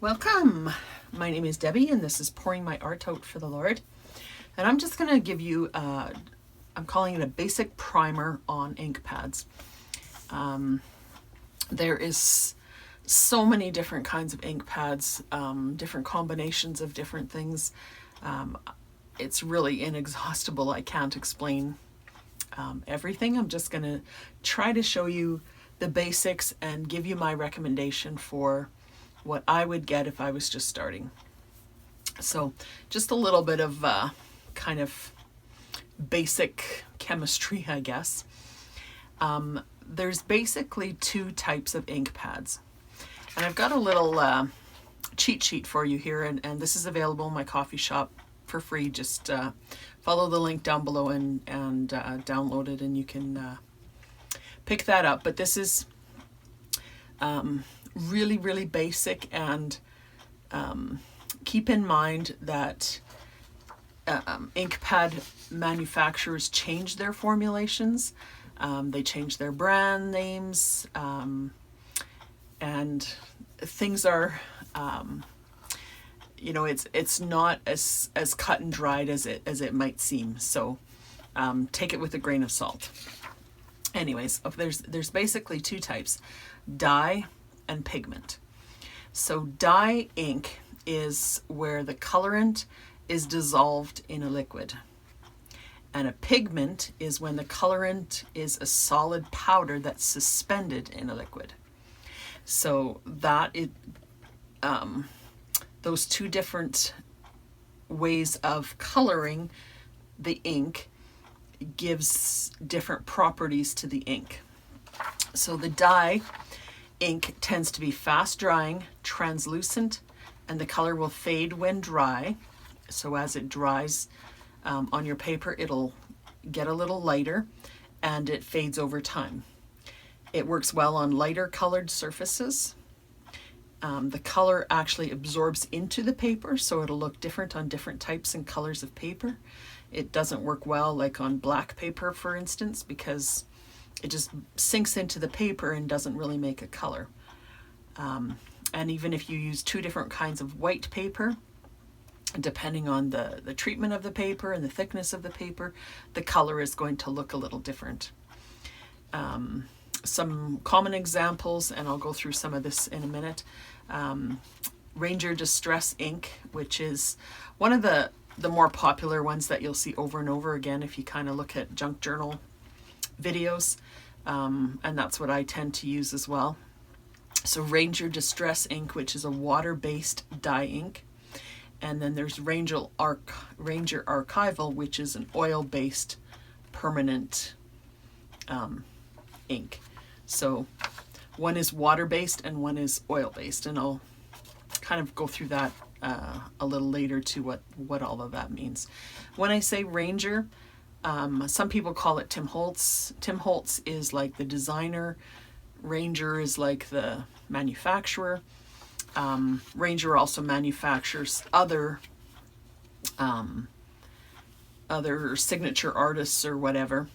Welcome! My name is Debbie and this is Pouring My Art Out for the Lord. And I'm just going to give you, I'm calling it a basic primer on ink pads. There is so many different kinds of ink pads, different combinations of different things. It's really inexhaustible. I can't explain everything. I'm just going to try to show you the basics and give you my recommendation for what I would get if I was just starting. So just a little bit of kind of basic chemistry, I guess. There's basically two types of ink pads. And I've got a little cheat sheet for you here, and this is available in my coffee shop for free. Just follow the link down below and download it, and you can pick that up. But this is really basic, and keep in mind that ink pad manufacturers change their formulations. They change their brand names, and things are, it's not as cut and dried as it might seem. So take it with a grain of salt. Anyways, there's basically two types: dye and pigment. So dye ink is where the colorant is dissolved in a liquid, and a pigment is when the colorant is a solid powder that's suspended in a liquid. So those two different ways of coloring the ink gives different properties to the ink. So the dye ink tends to be fast drying, translucent, and the color will fade when dry. So as it dries on your paper, it'll get a little lighter and it fades over time. It works well on lighter colored surfaces. The color actually absorbs into the paper, so it'll look different on different types and colors of paper. It doesn't work well like on black paper, for instance, because it just sinks into the paper and doesn't really make a color. And even if you use two different kinds of white paper, depending on the treatment of the paper and the thickness of the paper, the color is going to look a little different. Some common examples, and I'll go through some of this in a minute. Ranger Distress ink, which is one of the more popular ones that you'll see over and over again if you kind of look at junk journal videos, and that's what I tend to use as well. So Ranger Distress ink, which is a water-based dye ink, and then there's Ranger Archival, which is an oil-based permanent ink. So one is water-based and one is oil-based, and I'll kind of go through that a little later to what all of that means. When I say Ranger, some people call it Tim Holtz. Tim Holtz is like the designer. Ranger is like the manufacturer. Ranger also manufactures other signature artists or whatever.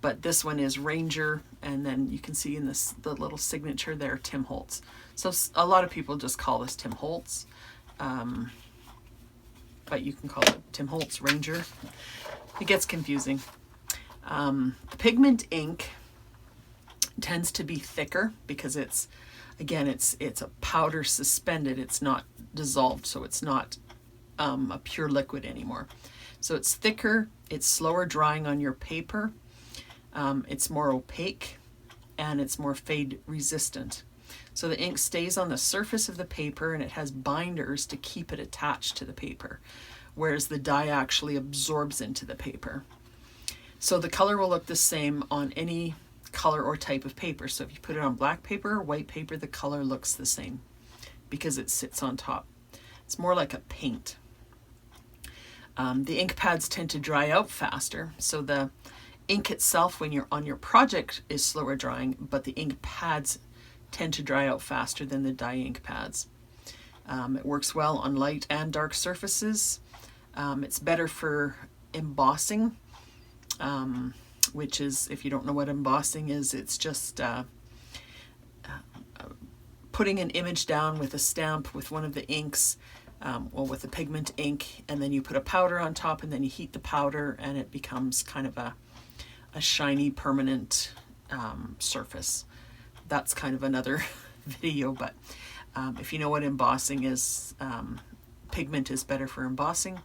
But this one is Ranger, and then you can see in the little signature there, Tim Holtz. So a lot of people just call this Tim Holtz, but you can call it Tim Holtz Ranger. It gets confusing. Pigment ink tends to be thicker because it's a powder suspended. It's not dissolved, so it's not a pure liquid anymore. So it's thicker, it's slower drying on your paper, it's more opaque, and it's more fade resistant. So the ink stays on the surface of the paper and it has binders to keep it attached to the paper, whereas the dye actually absorbs into the paper. So the color will look the same on any color or type of paper. So if you put it on black paper or white paper, the color looks the same because it sits on top. It's more like a paint. The ink pads tend to dry out faster, so the ink itself when you're on your project is slower drying, but the ink pads tend to dry out faster than the dye ink pads. It works well on light and dark surfaces. It's better for embossing, which is, if you don't know what embossing is, it's just putting an image down with a stamp with one of the inks, or with a pigment ink, and then you put a powder on top, and then you heat the powder, and it becomes kind of a shiny permanent surface. That's kind of another video, but if you know what embossing is, pigment is better for embossing.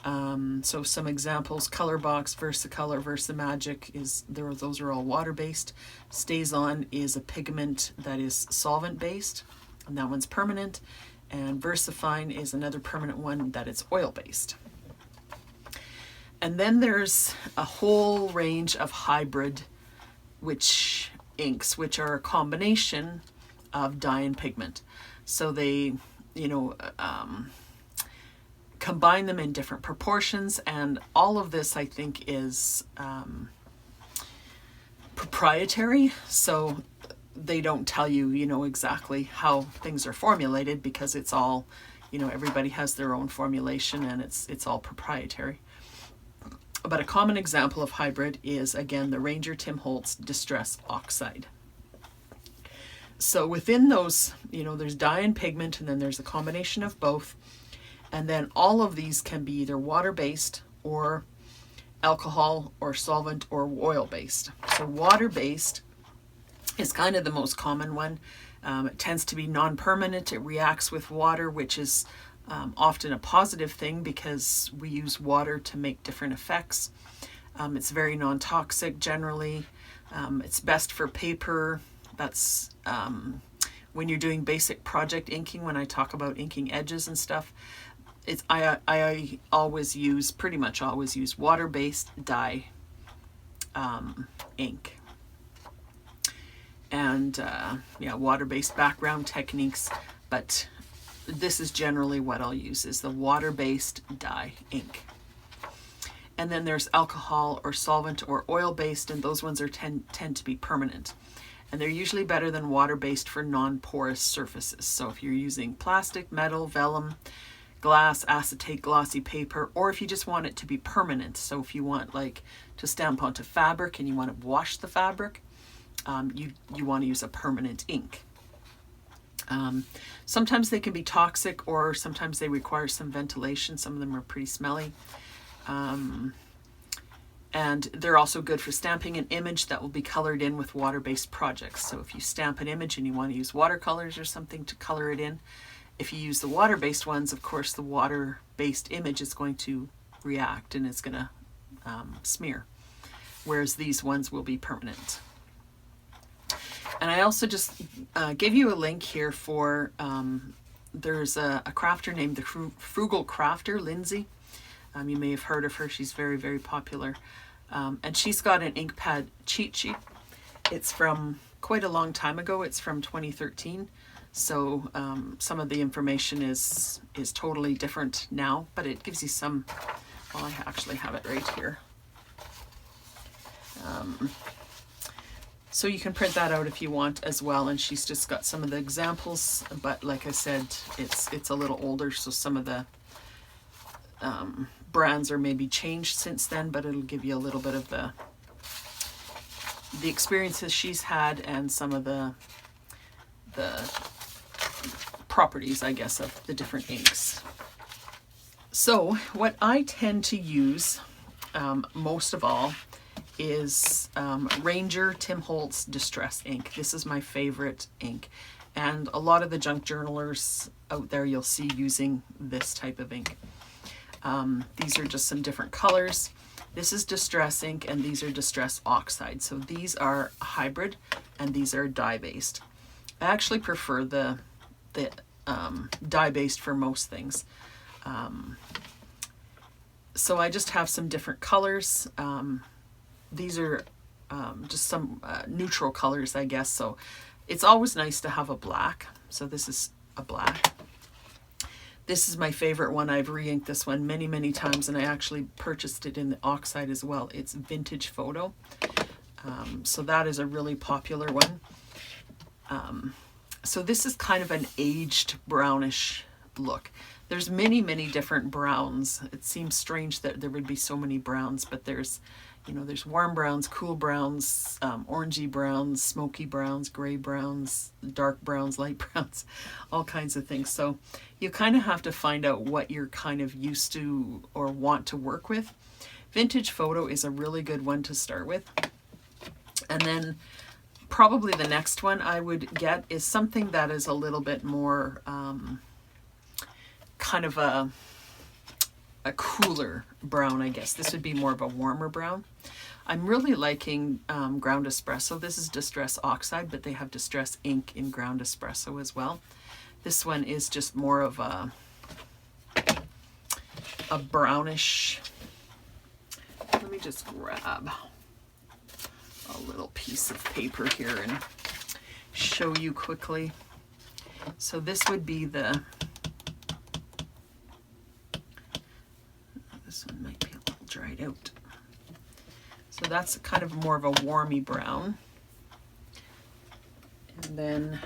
So some examples: Colorbox, Versacolor, Versamagic those are all water-based. StazOn is a pigment that is solvent-based, and that one's permanent. And VersaFine is another permanent one that is oil-based. And then there's a whole range of hybrid inks, which are a combination of dye and pigment. So they, combine them in different proportions, and all of this I think is proprietary. So they don't tell you, exactly how things are formulated, because it's all, everybody has their own formulation, and it's all proprietary. But a common example of hybrid is, again, the Ranger Tim Holtz Distress Oxide. So within those, there's dye and pigment, and then there's a combination of both. And then all of these can be either water-based or alcohol or solvent or oil-based. So water-based is kind of the most common one. It tends to be non-permanent. It reacts with water, which is often a positive thing, because we use water to make different effects. It's very non-toxic generally. It's best for paper. That's when you're doing basic project inking. When I talk about inking edges and stuff, I pretty much always use water-based dye ink. And water-based background techniques, but this is generally what I'll use, is the water-based dye ink. And then there's alcohol or solvent or oil-based, and those ones tend to be permanent. And they're usually better than water-based for non-porous surfaces. So if you're using plastic, metal, vellum, glass, acetate, glossy paper, or if you just want it to be permanent. So if you want to stamp onto fabric and you want to wash the fabric, you want to use a permanent ink. Sometimes they can be toxic, or sometimes they require some ventilation. Some of them are pretty smelly. And they're also good for stamping an image that will be colored in with water-based projects. So if you stamp an image and you want to use watercolors or something to color it in, if you use the water-based ones, of course the water-based image is going to react and it's going to smear, whereas these ones will be permanent. And I also just gave you a link here for, there's a crafter named the Frugal Crafter, Lindsay. You may have heard of her. She's very, very popular. And she's got an ink pad cheat sheet. It's from quite a long time ago. It's from 2013. So some of the information is totally different now, but it gives you some, well, I actually have it right here. So you can print that out if you want as well, and she's just got some of the examples, but like I said, it's a little older, so some of the brands are maybe changed since then, but it'll give you a little bit of the experiences she's had and some of the properties, I guess, of the different inks. So what I tend to use most of all is Ranger Tim Holtz Distress ink. This is my favorite ink, and a lot of the junk journalers out there you'll see using this type of ink. These are just some different colors. This is Distress ink, and these are Distress Oxide. So these are hybrid, and these are dye-based. I actually prefer the dye-based for most things. So I just have some different colors. These are just some neutral colors, I guess. So it's always nice to have a black. So this is a black. This is my favorite one. I've re-inked this one many, many times, and I actually purchased it in the oxide as well. It's Vintage Photo. So that is a really popular one. So this is kind of an aged brownish look. There's many, many different browns. It seems strange that there would be so many browns, but there's, you know, there's warm browns, cool browns, orangey browns, smoky browns, gray browns, dark browns, light browns, all kinds of things. So you kind of have to find out what you're kind of used to or want to work with. Vintage photo is a really good one to start with. And then probably the next one I would get is something that is a little bit more kind of a cooler brown, I guess. This would be more of a warmer brown. I'm really liking Ground Espresso. This is Distress Oxide, but they have Distress Ink in Ground Espresso as well. This one is just more of a brownish. Let me just grab a little piece of paper here and show you quickly. So this would be the, this one might be a little dried out. So that's kind of more of a warmy brown. And then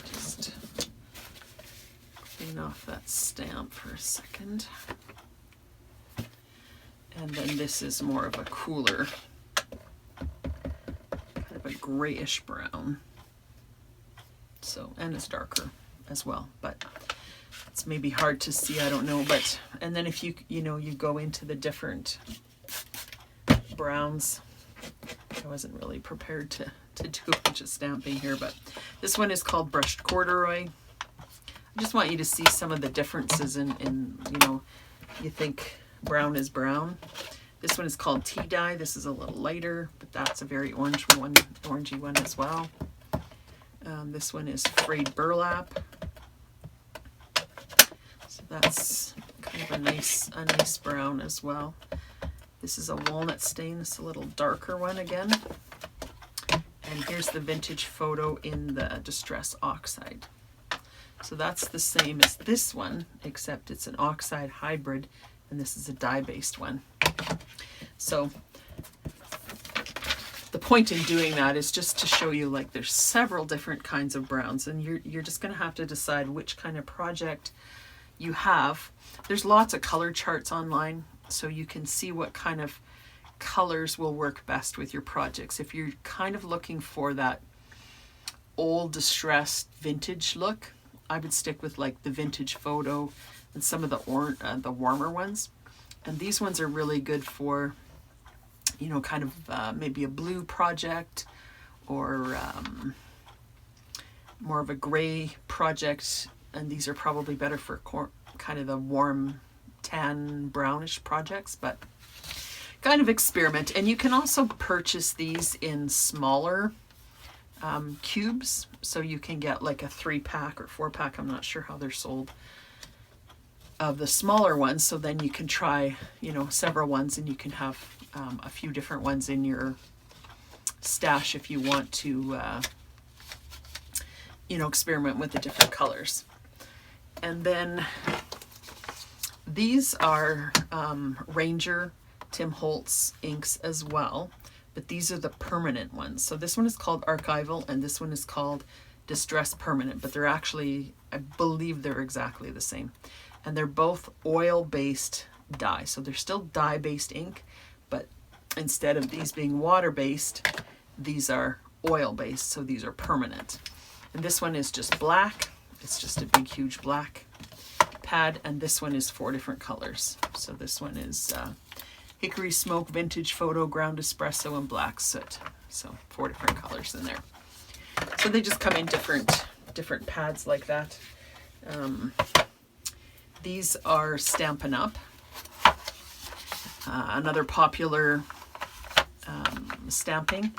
just clean off that stamp for a second. And then this is more of a cooler, kind of a grayish brown. So, and it's darker as well, but it's maybe hard to see, I don't know. But, and then if you go into the different browns, I wasn't really prepared to do a bunch of stamping here, but this one is called Brushed Corduroy. I just want you to see some of the differences in you know, you think brown is brown. This one is called Tea Dye. This is a little lighter, but that's a very orangey one as well. This one is Frayed Burlap. So that's kind of a nice brown as well. This is a Walnut Stain. It's a little darker one again. And here's the Vintage Photo in the Distress Oxide. So that's the same as this one, except it's an oxide hybrid, and this is a dye-based one. So the point in doing that is just to show you, like, there's several different kinds of browns, and you're just going to have to decide which kind of project you have. There's lots of color charts online, so you can see what kind of colors will work best with your projects. If you're kind of looking for that old distressed vintage look, I would stick with like the Vintage Photo and some of the warmer ones. And these ones are really good for, you know, kind of maybe a blue project or more of a gray project. And these are probably better for kind of the warm tan brownish projects, but kind of experiment. And you can also purchase these in smaller cubes, so you can get like a 3-pack or 4-pack, I'm not sure how they're sold, of the smaller ones. So then you can try, you know, several ones, and you can have a few different ones in your stash if you want to you know, experiment with the different colors. And then these are Ranger Tim Holtz inks as well, but these are the permanent ones. So this one is called Archival, and this one is called Distress Permanent, but they're actually, I believe they're exactly the same. And they're both oil-based dye. So they're still dye-based ink, but instead of these being water-based, these are oil-based, so these are permanent. And this one is just black. It's just a big, huge black pad, and this one is 4 different colors. So this one is Hickory Smoke, Vintage Photo, Ground Espresso, and Black Soot. So 4 different colors in there. So they just come in different pads like that. These are Stampin' Up, another popular stamping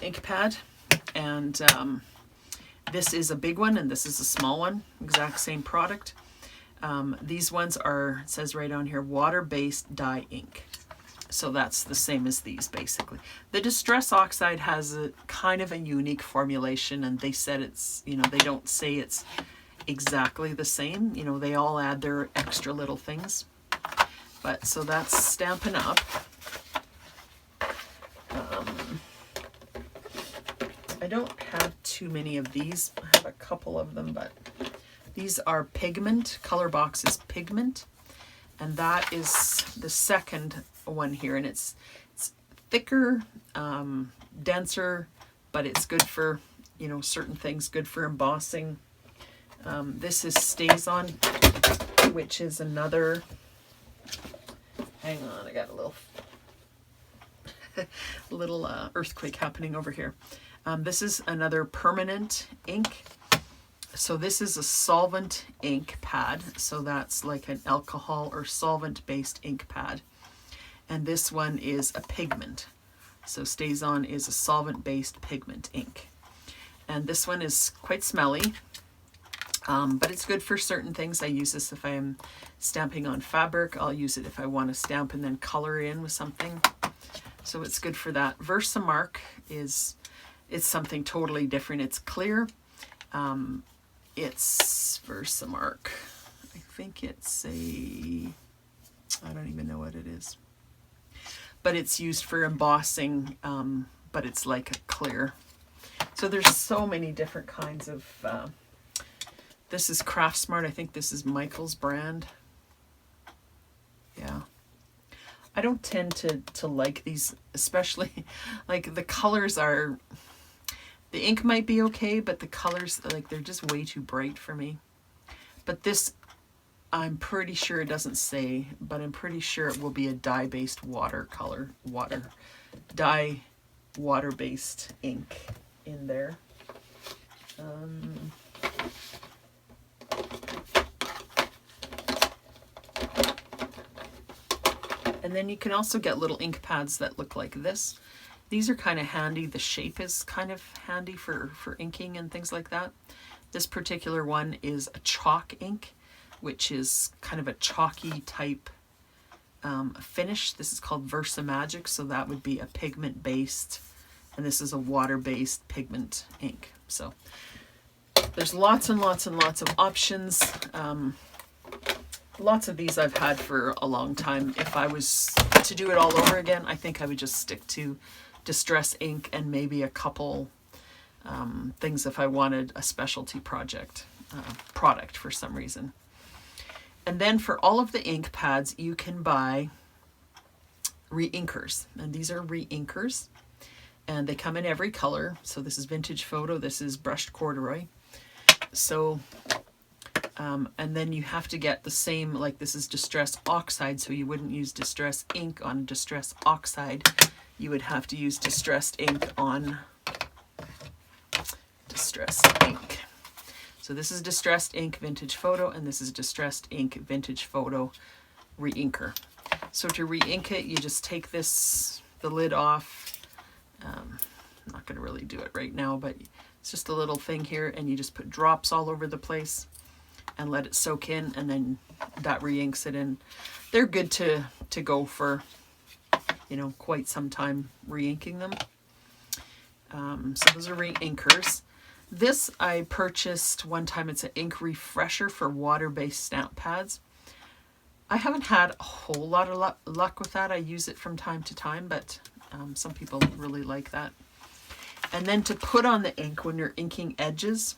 ink pad, and this is a big one and this is a small one, exact same product. These ones are, it says right on here, water-based dye ink. So that's the same as these, basically. The Distress Oxide has a kind of a unique formulation, and they said it's, you know, they don't say it's exactly the same. You know, they all add their extra little things. But so that's Stampin' Up. I don't have too many of these. I have a couple of them, but these are Pigment. Colorbox is Pigment. And that is the second one here. And it's thicker, denser, but it's good for, you know, certain things, good for embossing. This is StazOn, which is another, hang on, I got a little earthquake happening over here. This is another permanent ink. So this is a solvent ink pad. So that's like an alcohol or solvent based ink pad. And this one is a pigment. So StazOn is a solvent based pigment ink. And this one is quite smelly. But it's good for certain things. I use this if I'm stamping on fabric. I'll use it if I want to stamp and then color in with something. So it's good for that. Versamark it's something totally different. It's clear. It's Versamark. I think it's I don't even know what it is. But it's used for embossing, but it's like a clear. So there's so many different kinds of this is Craftsmart. I think this is Michael's brand. Yeah. I don't tend to like these, especially like the colors are, the ink might be okay, but the colors, like they're just way too bright for me. But this, I'm pretty sure it doesn't say, but I'm pretty sure it will be a dye-based water-based ink in there. And then you can also get little ink pads that look like this. These are kind of handy. The shape is kind of handy for inking and things like that. This particular one is a chalk ink, which is kind of a chalky type finish. This is called Versamagic, so that would be a pigment based, and this is a water based pigment ink. So there's lots and lots and lots of options. Lots of these I've had for a long time. If I was to do it all over again, I think I would just stick to Distress ink and maybe a couple things if I wanted a specialty product for some reason. And then for all of the ink pads, you can buy re-inkers. And these are re-inkers. And they come in every color. So this is Vintage Photo. This is Brushed Corduroy. So, and then you have to get the same, like this is Distress Oxide. So you wouldn't use Distress ink on Distress Oxide. You would have to use distressed ink on distressed ink. So this is Distressed Ink Vintage Photo, and this is Distressed Ink Vintage Photo re-inker. So to re-ink it, you just take the lid off. I'm not going to really do it right now, but it's just a little thing here, and you just put drops all over the place and let it soak in, and then that re-inks it in. They're good to go for, you know, quite some time re-inking them. So those are re-inkers. This I purchased one time. It's an ink refresher for water-based stamp pads. I haven't had a whole lot of luck with that. I use it from time to time, but some people really like that. And then to put on the ink when you're inking edges,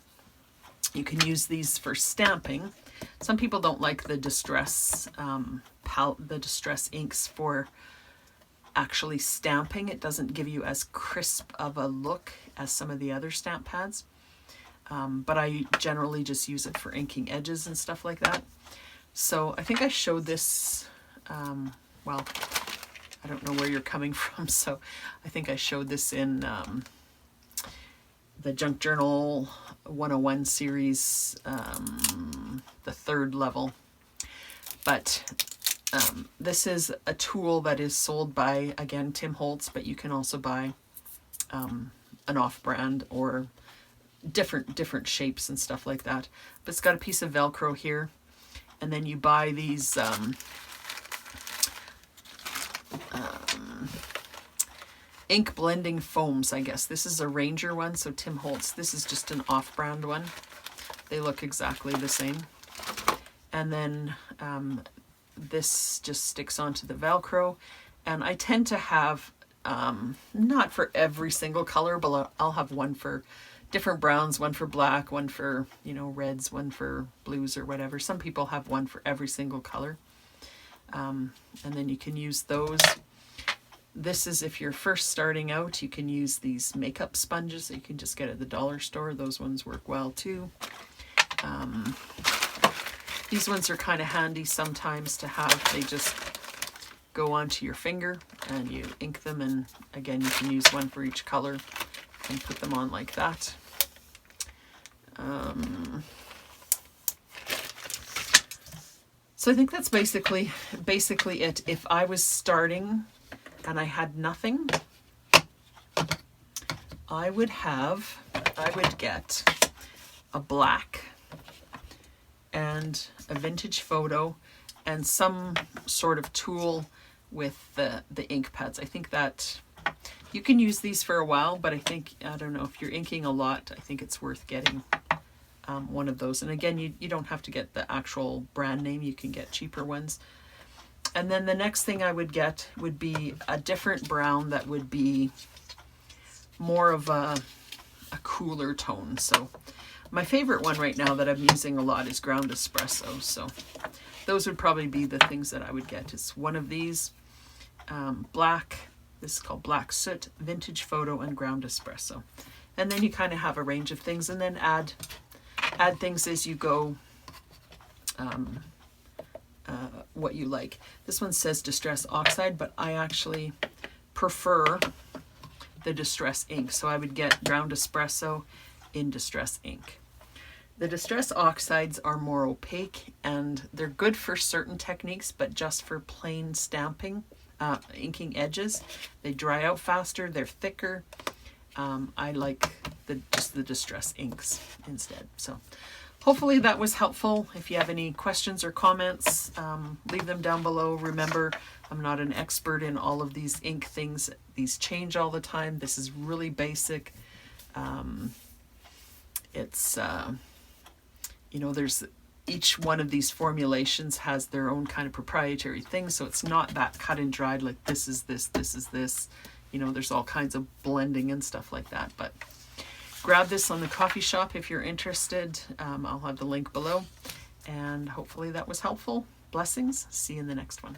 you can use these for stamping. Some people don't like the distress inks for actually stamping. It doesn't give you as crisp of a look as some of the other stamp pads. But I generally just use it for inking edges and stuff like that. So I think I showed this, well, I don't know where you're coming from, so I think I showed this in the Junk Journal 101 series, the third level. But this is a tool that is sold by, again, Tim Holtz, but you can also buy an off-brand or different shapes and stuff like that. But it's got a piece of Velcro here, and then you buy these ink blending foams, I guess. This is a Ranger one, so Tim Holtz. This is just an off-brand one. They look exactly the same. And then this just sticks onto the Velcro. And I tend to have Not for every single color, but I'll have one for different browns, one for black, one for, you know, reds, one for blues or whatever. Some people have one for every single color. And then you can use those. This is if you're first starting out, you can use these makeup sponges that you can just get at the dollar store. Those ones work well too. These ones are kind of handy sometimes to have. They just go onto your finger and you ink them, and again you can use one for each color and put them on like that. So I think that's basically it. If I was starting and I had nothing, I would get a black and a vintage photo and some sort of tool with the ink pads. I think that you can use these for a while, but I don't know, if you're inking a lot, I think it's worth getting one of those. And again, you don't have to get the actual brand name, you can get cheaper ones. And then the next thing I would get would be a different brown that would be more of a cooler tone. So my favorite one right now that I'm using a lot is Ground Espresso. So those would probably be the things that I would get. Is one of these, black, this is called Black Soot, Vintage Photo, and Ground Espresso. And then you kind of have a range of things, and then add things as you go, what you like. This one says Distress Oxide, but I actually prefer the Distress ink. So I would get Ground Espresso in Distress ink. The Distress Oxides are more opaque and they're good for certain techniques, but just for plain stamping, inking edges. They dry out faster, they're thicker. I like just the Distress inks instead. So hopefully that was helpful. If you have any questions or comments, leave them down below. Remember, I'm not an expert in all of these ink things. These change all the time. This is really basic. You know, each one of these formulations has their own kind of proprietary thing, so it's not that cut and dried like this is this, this is this. You know, there's all kinds of blending and stuff like that. But grab this on the coffee shop if you're interested. I'll have the link below. And hopefully that was helpful. Blessings. See you in the next one.